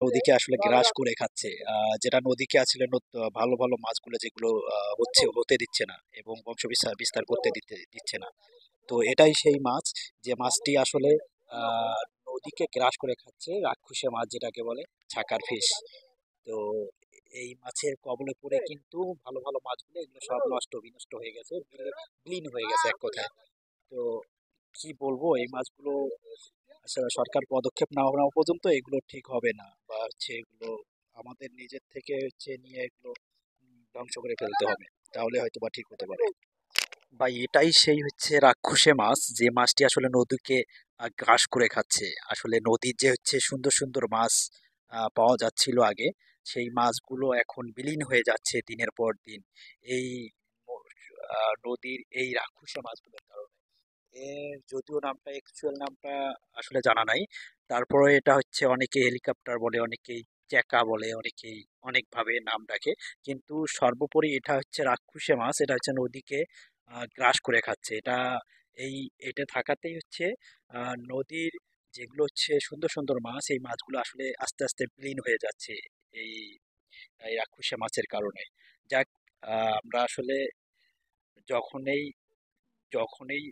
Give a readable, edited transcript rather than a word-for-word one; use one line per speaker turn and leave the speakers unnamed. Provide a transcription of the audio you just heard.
নদীকে আসলে গ্রাস করে খাচ্ছে, যেটা নদীকে আসলে ভালো ভালো মাছগুলো যেগুলো হতে দিচ্ছে না এবং বংশ বিস্তার বিস্তার করতে দিচ্ছে না। তো এটাই সেই মাছ, যে মাছটি আসলে আহ নদীকে গ্রাস করে খাচ্ছে, রাক্ষসে মাছ যেটাকে বলে, ছাকার ফিশ। তো এই মাছের কবলে পড়ে কিন্তু ভালো ভালো মাছগুলো এগুলো সব বিনষ্ট হয়ে গেছে, বিলীন হয়ে গেছে এক কথায়। তো কি বলবো, এই মাছগুলো আসলে সরকার পদক্ষেপ না নেওয়া পর্যন্ত এগুলো ঠিক হবে না, বা হচ্ছে এগুলো আমাদের নিজের থেকে হচ্ছে নিয়ে এগুলো ধ্বংস করে ফেলতে হবে, তাহলে হয়তো বা ঠিক হতে পারে। বা এটাই সেই হচ্ছে রাক্ষসে মাছ, যে মাছটি আসলে নদীকে গ্রাস করে খাচ্ছে। আসলে নদীর যে হচ্ছে সুন্দর সুন্দর মাছ পাওয়া যাচ্ছিল আগে, সেই মাছগুলো এখন বিলীন হয়ে যাচ্ছে দিনের পর দিন, এই নদীর এই রাক্ষসে মাছগুলোর কারণে। এর যদিও নামটা, অ্যাকচুয়াল নামটা আসলে জানা নাই, তারপরে এটা হচ্ছে অনেকে হেলিকপ্টার বলে, অনেকেই চ্যাকা বলে, অনেকেই অনেক ভাবে নাম ডাকে, কিন্তু সর্বোপরি এটা হচ্ছে রাক্ষসে মাছ, এটা হচ্ছে নদীকে গ্রাস করে খাচ্ছে। এটা থাকাতেই হচ্ছে নদীর যেগুলো হচ্ছে সুন্দর সুন্দর মাছ, এই মাছগুলো আসলে আস্তে আস্তে বিলীন হয়ে যাচ্ছে এই এই রাক্ষসে মাছের কারণে। যাক, আমরা আসলে যখনই যখনই